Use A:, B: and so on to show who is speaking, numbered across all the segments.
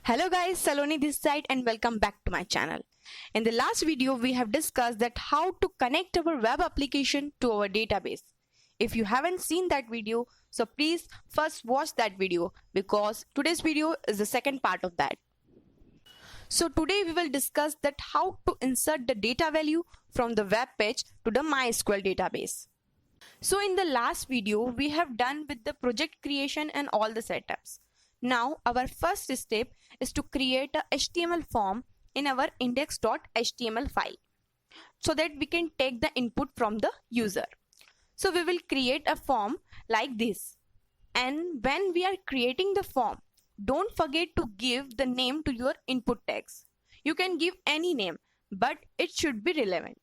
A: Hello guys, Saloni this side and welcome back to my channel. In the last video, we have discussed that how to connect our web application to our database. If you haven't seen that video, so please first watch that video because today's video is the second part of that. So today we will discuss that how to insert the data value from the web page to the MySQL database. So in the last video, we have done with the project creation and all the setups. Now our first step is to create a HTML form in our index.html file so that we can take the input from the user. So we will create a form like this, and when we are creating the form, don't forget to give the name to your input text. You can give any name, but it should be relevant.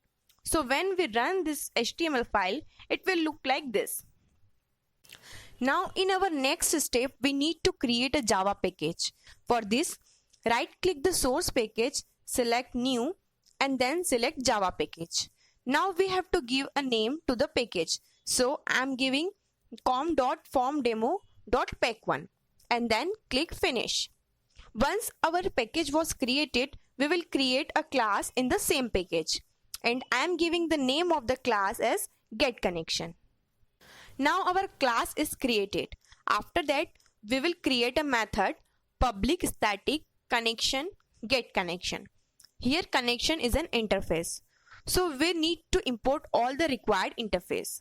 A: So when we run this HTML file, it will look like this. Now in our next step, we need to create a Java package. For this, right click the source package, select new and then select Java package. Now we have to give a name to the package. So I am giving com.formdemo.pack1 and then click finish. Once our package was created, we will create a class in the same package and I am giving the name of the class as getConnection. Now our class is created. After that, we will create a method public static connection getConnection. Here connection is an interface. So we need to import all the required interface.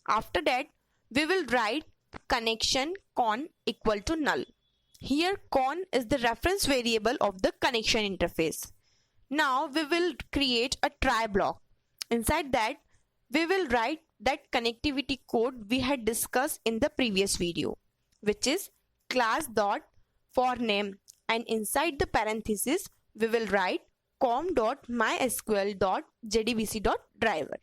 A: After that, we will write connection con equal to null. Here con is the reference variable of the connection interface. Now we will create a try block. Inside that, we will write that connectivity code we had discussed in the previous video, which is class.forName, and inside the parenthesis we will write com.mysql.jdbc.driver.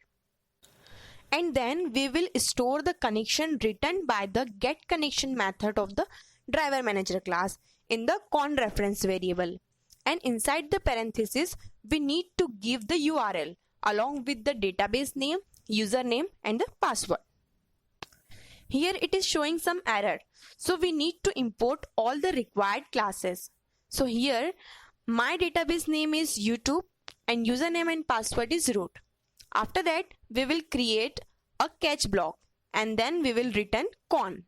A: And then we will store the connection written by the getConnection method of the driver manager class in the con reference variable. And inside the parenthesis we need to give the URL along with the database name, username and the password. Here it is showing some error, so we need to import all the required classes. So here my database name is YouTube and username and password is root. After that we will create a catch block and then we will return con.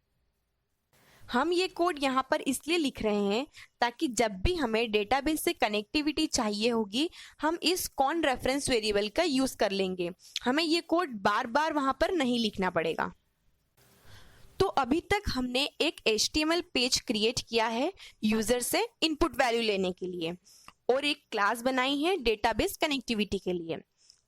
A: हम ये code यहाँ पर इसलिए लिख रहे हैं ताकि जब भी हमें डेटाबेस से कनेक्टिविटी चाहिए होगी, हम इस कॉन रेफरेंस वेरिएबल का यूज कर लेंगे. हमें ये कोड बार बार वहां पर नहीं लिखना पड़ेगा. तो अभी तक हमने एक HTML पेज क्रिएट किया है यूजर से इनपुट वैल्यू लेने के लिए और एक क्लास बनाई है डेटाबेस कनेक्टिविटी के लिए.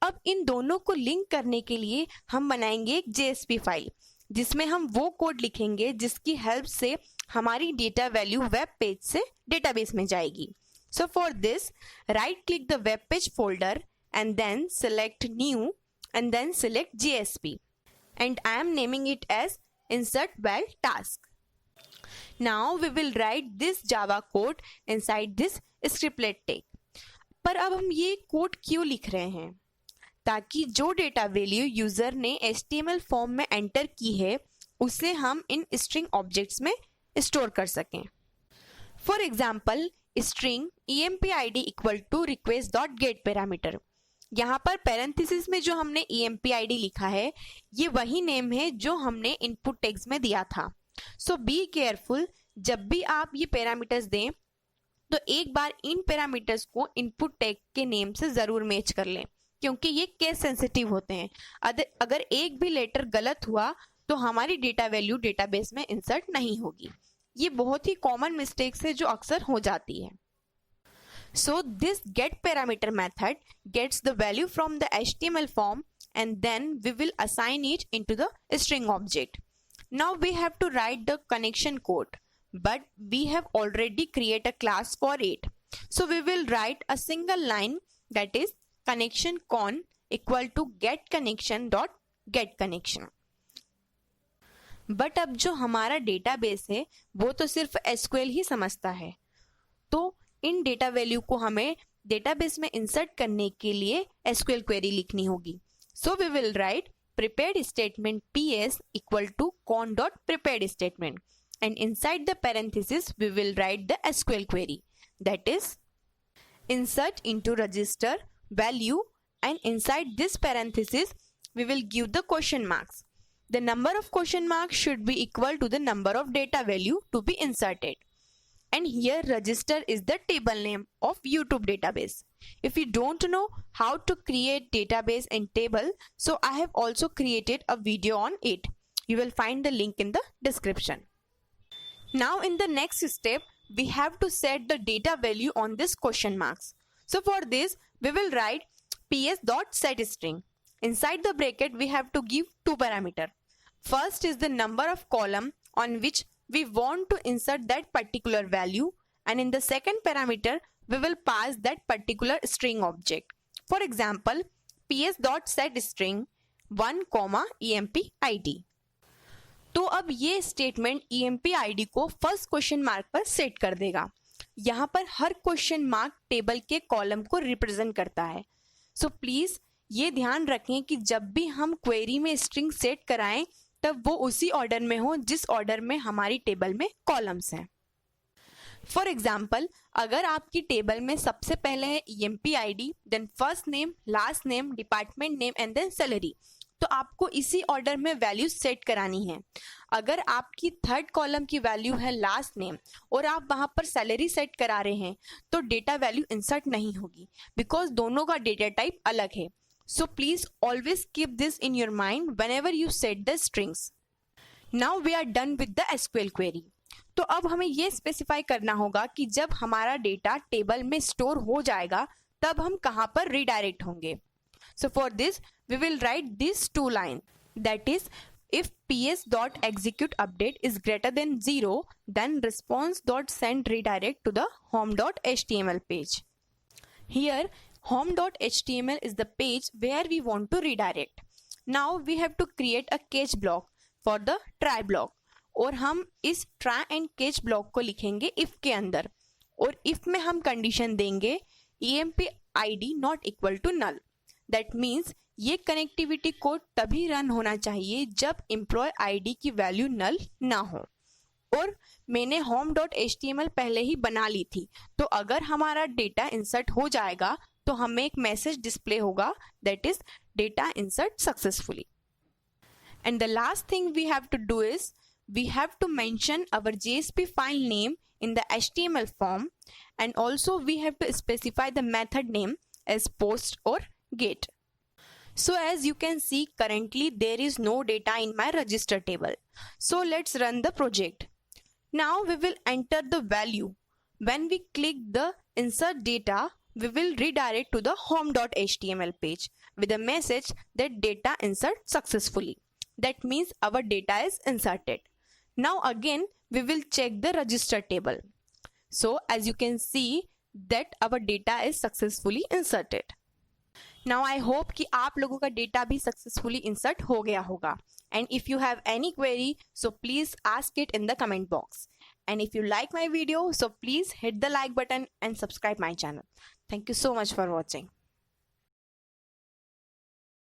A: अब इन दोनों को लिंक करने के लिए हम बनाएंगे एक JSP फाइल जिसमें हम वो कोड लिखेंगे जिसकी हेल्प से हमारी डेटा वैल्यू वेब पेज से डेटाबेस में जाएगी. So for this, right click the web page folder and then select new and then select JSP and I am naming it as insert well task. Now we will write this Java code inside this scriptlet tag. पर अब हम ये code क्यों लिख रहे हैं? ताकि जो डेटा वैल्यू यूजर ने HTML फॉर्म में एंटर की है उसे हम इन स्ट्रिंग ऑब्जेक्ट्स में स्टोर कर सकें. For example string empid equal to request dot get parameter. यहाँ पर पैरेंथेसिस में जो हमने empid लिखा है ये वही नेम है जो हमने इनपुट टेक्स्ट में दिया था. सो बी केयरफुल, जब भी आप ये पैरामीटर्स दें तो एक बार इन पैरामीटर्स को इनपुट टेक्स्ट के नेम से जरूर मैच कर लें क्योंकि ये केस सेंसिटिव होते हैं. अगर एक भी लेटर गलत हुआ तो हमारी डेटा वैल्यू डेटाबेस में इंसर्ट नहीं होगी. ये बहुत ही कॉमन मिस्टेक्स है जो अक्सर हो जाती है. So this get parameter method gets the value from the HTML form and then we will assign it into the string object. Now we have to write the connection code, but we have already create a class for it. So we will write a single line that is connection con equal to getConnection dot getConnection. But अब जो हमारा database है वो तो सिर्फ SQL ही समझता है, तो इन डेटा वैल्यू को हमें डेटाबेस में इंसर्ट करने के लिए SQL क्वेरी लिखनी होगी. So we will write prepared statement PS equal to con dot prepared statement and inside the parenthesis we will write the SQL query that is insert into register value, and inside this parenthesis we will give the question marks. The number of question marks should be equal to the number of data value to be inserted. And here register is the table name of YouTube database. If you don't know how to create database and table, so I have also created a video on it. You will find the link in the description. Now in the next step, we have to set the data value on this question marks. So for this, we will write ps.setString. Inside the bracket, we have to give two parameters. First is the number of column on which we want to insert that particular value, and in the second parameter, we will pass that particular string object. For example, ps.setString 1, EMP-ID. तो अब ये statement EMP-ID को first question mark पर set कर देगा. यहाँ पर हर question mark table के कॉलम को रिप्रेजेंट करता है. सो प्लीज ये ध्यान रखें कि जब भी हम क्वेरी में स्ट्रिंग सेट कराएं तब वो उसी ऑर्डर में हो जिस ऑर्डर में हमारी टेबल में कॉलम्स हैं. फॉर एग्जाम्पल, अगर आपकी टेबल में सबसे पहले है EMP-ID, then first name, last name, department name and then salary, तो आपको इसी ऑर्डर में वैल्यू सेट करानी है. अगर आपकी थर्ड कॉलम की वैल्यू है लास्ट नेम और आप वहां पर सैलरी सेट करा रहे हैं तो डेटा वैल्यू इंसर्ट नहीं होगी, बिकॉज दोनों का डेटा टाइप अलग है. So please always keep this in your mind whenever you set the strings. Now we are done with the SQL query. तो अब हमें ये स्पेसिफाई करना होगा कि जब हमारा डेटा टेबल में स्टोर हो जाएगा तब हम कहाँ पर रिडायरेक्ट होंगे. So for this we will write these two lines. That is, if ps.executeUpdate is greater than 0, then response.send redirect to the home.html page. Here home.html is the page where we want to redirect. Now we have to create a catch block for the try block, और हम इस try and catch block को लिखेंगे if के अंदर, और if में हम कंडीशन देंगे EMP-ID not equal to null. That means ये कनेक्टिविटी कोड तभी रन होना चाहिए जब एम्प्लॉय ID की वैल्यू नल ना हो. और मैंने home.html पहले ही बना ली थी, तो अगर हमारा डेटा इंसर्ट हो जाएगा तो हमें एक मैसेज डिस्प्ले होगा, that is data insert successfully. And the last thing we have to do is we have to mention our JSP file name in the HTML form, and also we have to specify the method name as post or get. So as you can see, currently there is no data in my register table. So let's run the project. Now we will enter the value. When we click the insert data, we will redirect to the home.html page with a message that data insert successfully. That means our data is inserted. Now again we will check the register table. So as you can see that our data is successfully inserted. Now I hope कि आप लोगों का data भी successfully insert हो गया होगा. And if you have any query, so please ask it in the comment box. And if you like my video, so please hit the like button and subscribe my channel. Thank you so much for watching.